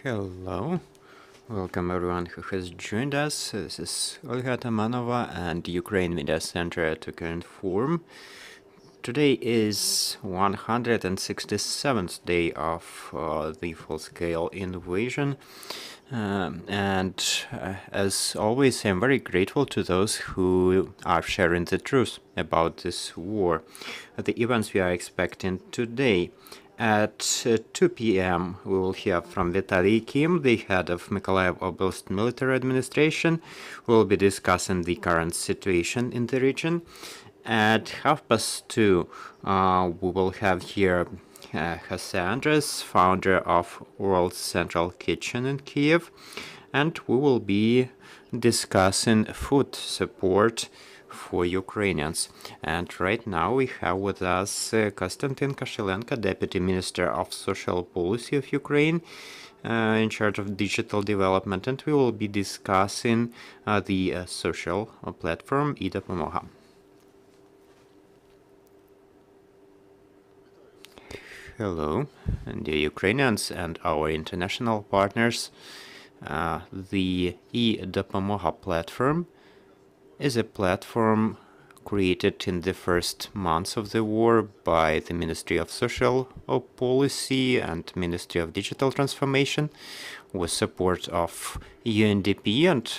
Hello, welcome everyone who has joined us. This is Olga Tamanova and Ukraine Media Center at Ukrinform. Today is 167th day of the full-scale invasion. As always, I'm very grateful to those who are sharing the truth about this war. The events we are expecting today. At 2 p.m., we will hear from Vitaly Kim, the head of Mykolaiv Oblast Military Administration, who will be discussing the current situation in the region. At 2:30, we will have here Jose Andres, founder of World Central Kitchen in Kiev, and we will be discussing food support for Ukrainians. And right now we have with us Kostyantyn Koshelenko, Deputy Minister of Social Policy of Ukraine, in charge of digital development, and we will be discussing the social platform eDopomoha. Hello, dear Ukrainians and our international partners. The eDopomoha platform is a platform created in the first months of the war by the Ministry of Social Policy and Ministry of Digital Transformation with support of UNDP, and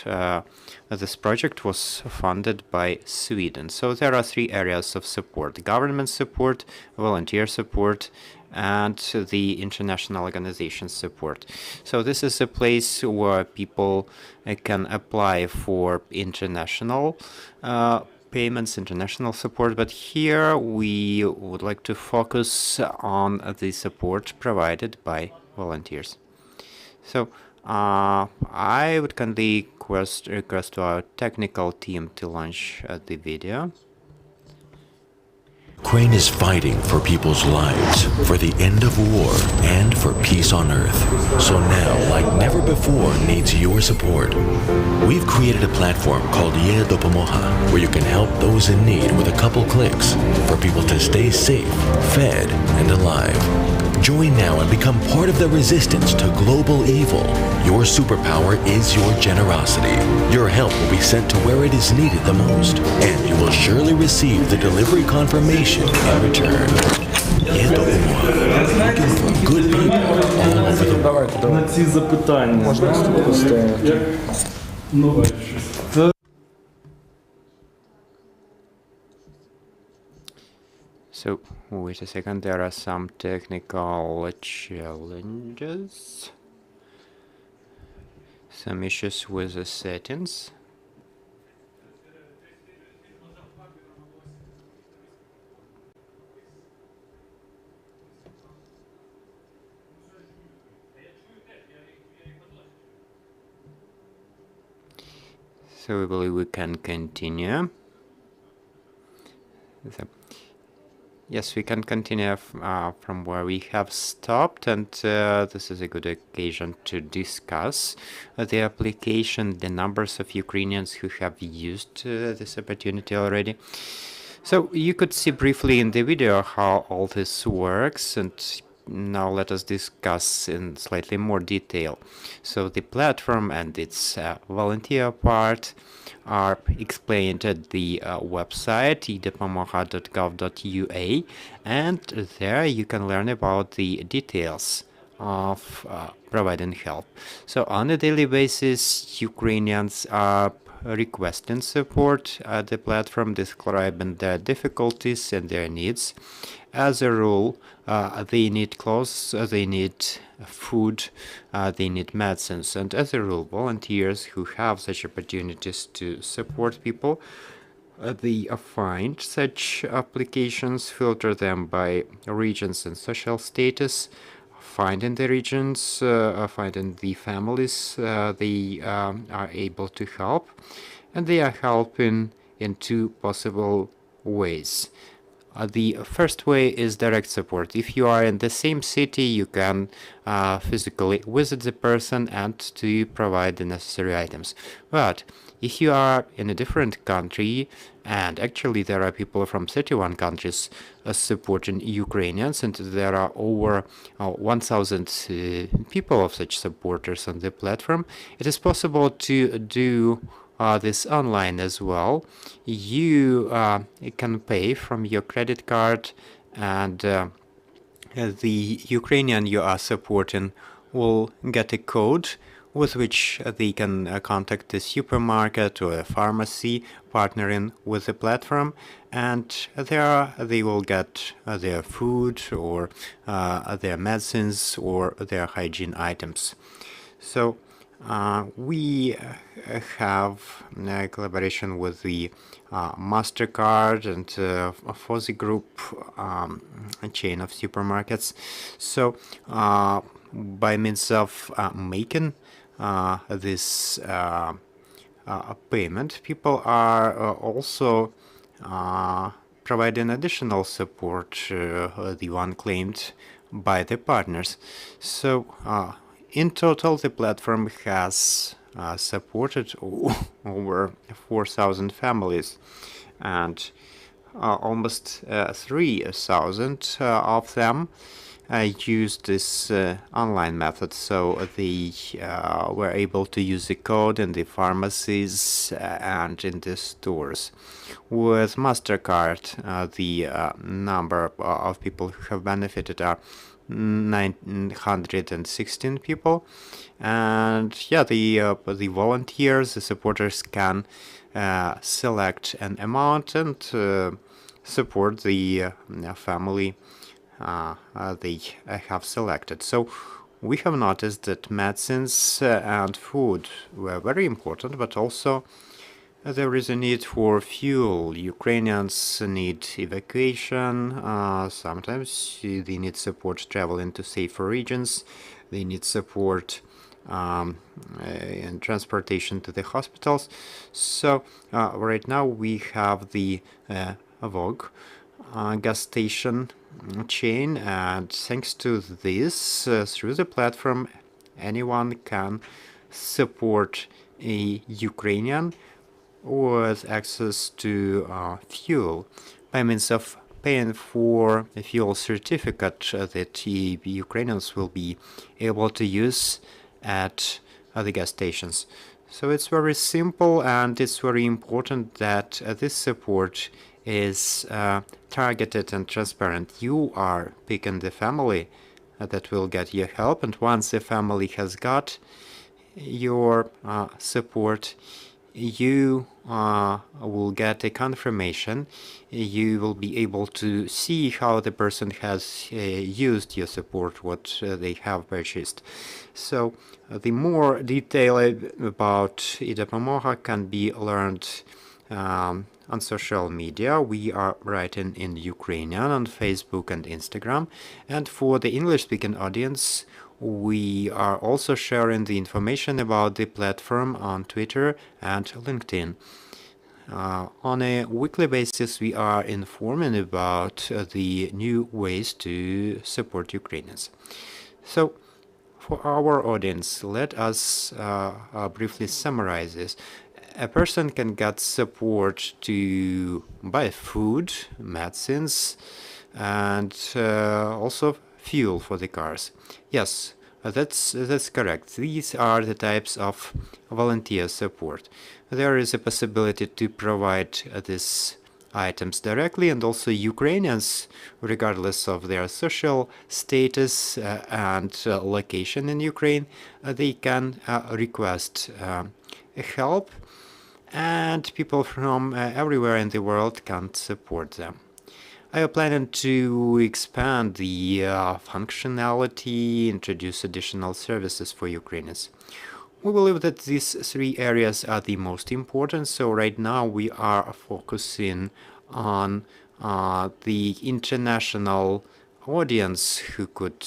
this project was funded by Sweden. So there are three areas of support: government support, volunteer support, and the international organization support. So this is a place where people can apply for international payments, international support, but here we would like to focus on the support provided by volunteers. So I would kindly request to our technical team to launch the video. Ukraine is fighting for people's lives, for the end of war, and for peace on earth. So now, like never before, needs your support. We've created a platform called eDopomoha, where you can help those in need with a couple clicks for people to stay safe, fed, and alive. Join now and become part of the resistance to global evil. Your superpower is your generosity. Your help will be sent to where it is needed the most, and you will surely receive the delivery confirmation in return. eDopomoha, looking for good people all over the world. На ці запитання можна поставити. So, wait a second, there are some technical challenges. Some issues with the settings. So we believe we can continue. Yes, we can continue from where we have stopped, and this is a good occasion to discuss the application, the numbers of Ukrainians who have used this opportunity already. So you could see briefly in the video how all this works, and now let us discuss in slightly more detail. So the platform and its volunteer part are explained at the website eDopomoha.gov.ua, and there you can learn about the details of providing help. So on a daily basis, Ukrainians are requesting support at the platform, describing their difficulties and their needs. As a rule, they need clothes, they need food, they need medicines, and as a rule, volunteers who have such opportunities to support people, they find such applications, filter them by regions and social status, finding the regions, finding the families they are able to help, and they are helping in two possible ways. The first way is direct support. If you are in the same city, you can physically visit the person and to provide the necessary items. But If you are in a different country, and actually there are people from 31 countries supporting Ukrainians, and there are over 1,000 people of such supporters on the platform, it is possible to do this online as well. You can pay from your credit card, and the Ukrainian you are supporting will get a code with which they can contact the supermarket or a pharmacy partnering with the platform, and there they will get their food or their medicines or their hygiene items. So we have a collaboration with the MasterCard and for the group a chain of supermarkets. So by means of making this payment, people are also providing additional support, the one claimed by the partners. So in total, the platform has supported over 4,000 families, and almost 3,000 of them used this online method, so they were able to use the code in the pharmacies and in the stores. With MasterCard, the number of people who have benefited are 916 people, and yeah, the volunteers, the supporters can select an amount and support the family they have selected. So we have noticed that medicines and food were very important, but also there is a need for fuel. Ukrainians need evacuation. Sometimes they need support traveling to safer regions. They need support and transportation to the hospitals. So right now we have the VOG gas station chain, and thanks to this, through the platform, anyone can support a Ukrainian with access to fuel by means of paying for a fuel certificate that Ukrainians will be able to use at the gas stations. So it's very simple, and it's very important that this support is targeted and transparent. You are picking the family that will get your help, and once the family has got your support, you will get a confirmation. You will be able to see how the person has used your support, what they have purchased. So the more detail about eDopomoha can be learned on social media. We are writing in Ukrainian on Facebook and Instagram, and for the English-speaking audience, we are also sharing the information about the platform on Twitter and LinkedIn. On a weekly basis, we are informing about the new ways to support Ukrainians. So, for our audience, let us briefly summarize this. A person can get support to buy food, medicines, and also fuel for the cars. Yes, that's correct. These are the types of volunteer support. There is a possibility to provide these items directly, and also Ukrainians, regardless of their social status and location in Ukraine, they can request help, and people from everywhere in the world can support them. I am planning to expand the functionality, introduce additional services for Ukrainians. We believe that these three areas are the most important, so right now we are focusing on the international audience who could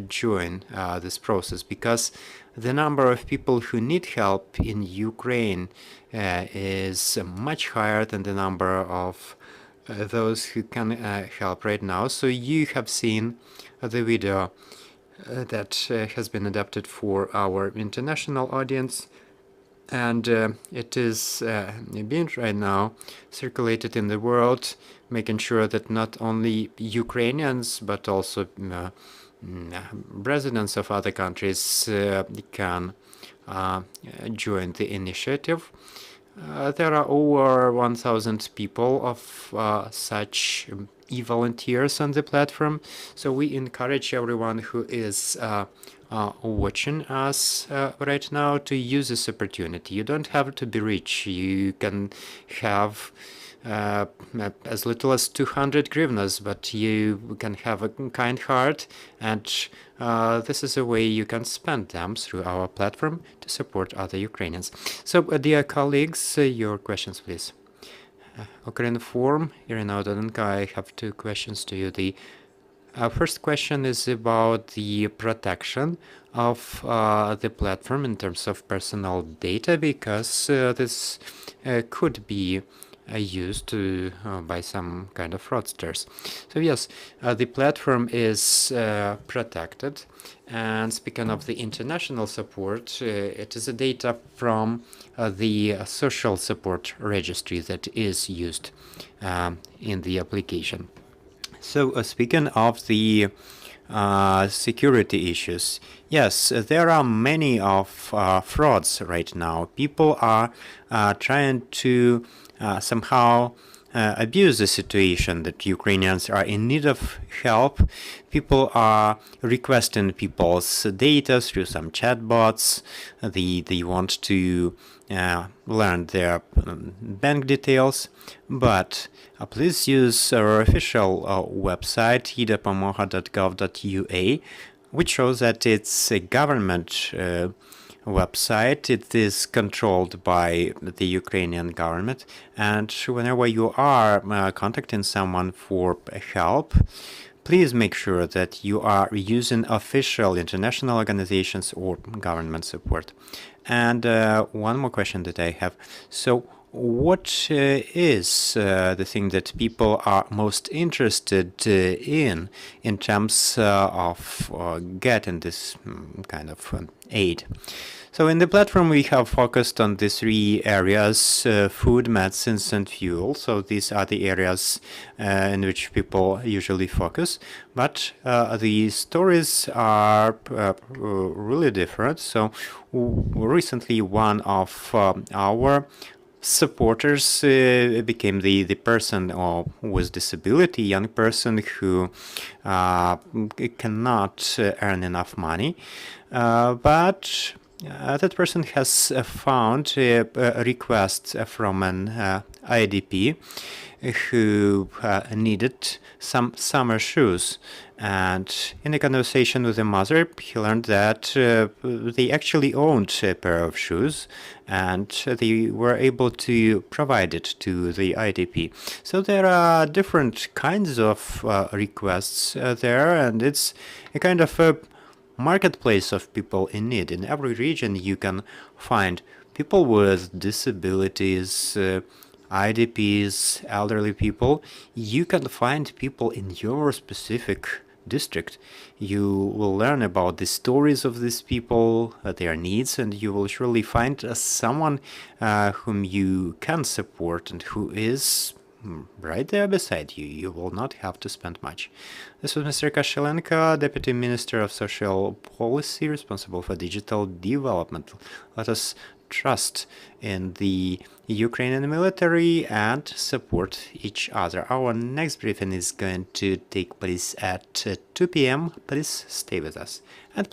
join this process, because the number of people who need help in Ukraine is much higher than the number of those who can help right now. So you have seen the video that has been adapted for our international audience. And it is being right now circulated in the world, making sure that not only Ukrainians, but also residents of other countries can join the initiative. There are over 1,000 people of such e-volunteers on the platform, so we encourage everyone who is watching us right now to use this opportunity. You don't have to be rich. You can have as little as 200 hryvnias, but you can have a kind heart, and this is a way you can spend them through our platform to support other Ukrainians. So, dear colleagues, your questions, please. Ukrinform, Irina Odanenko, I have two questions to you. The first question is about the protection of the platform in terms of personal data, because this could be used by some kind of fraudsters. So yes, the platform is protected. And speaking of the international support, it is a data from the social support registry that is used in the application. So speaking of the security issues, yes, there are many of frauds right now. People are trying to somehow abuse the situation that Ukrainians are in need of help. People are requesting people's data through some chatbots. They want to learn their bank details, but please use our official website, eDopomoha.gov.ua, which shows that it's a government website. It is controlled by the Ukrainian government, and whenever you are contacting someone for help, please make sure that you are using official international organizations or government support. And one more question that I have. So what is the thing that people are most interested in terms of getting this kind of aid? So in the platform, we have focused on the three areas: food, medicines, and fuel. So these are the areas in which people usually focus. But the stories are really different. So recently, one of our supporters became the person with disability, young person who cannot earn enough money, but that person has found a request from an IDP who needed some summer shoes. And in a conversation with the mother, he learned that they actually owned a pair of shoes, and they were able to provide it to the IDP. So there are different kinds of requests there, and it's a kind of a marketplace of people in need. In every region, you can find people with disabilities, IDPs, elderly people. You can find people in your specific district. You will learn about the stories of these people, their needs, and you will surely find someone whom you can support and who is right there beside you. You will not have to spend much. This was Mr. Koshelenko, Deputy Minister of Social Policy, responsible for digital development. Let us trust in the Ukrainian military and support each other. Our next briefing is going to take place at 2 p.m. Please stay with us. And please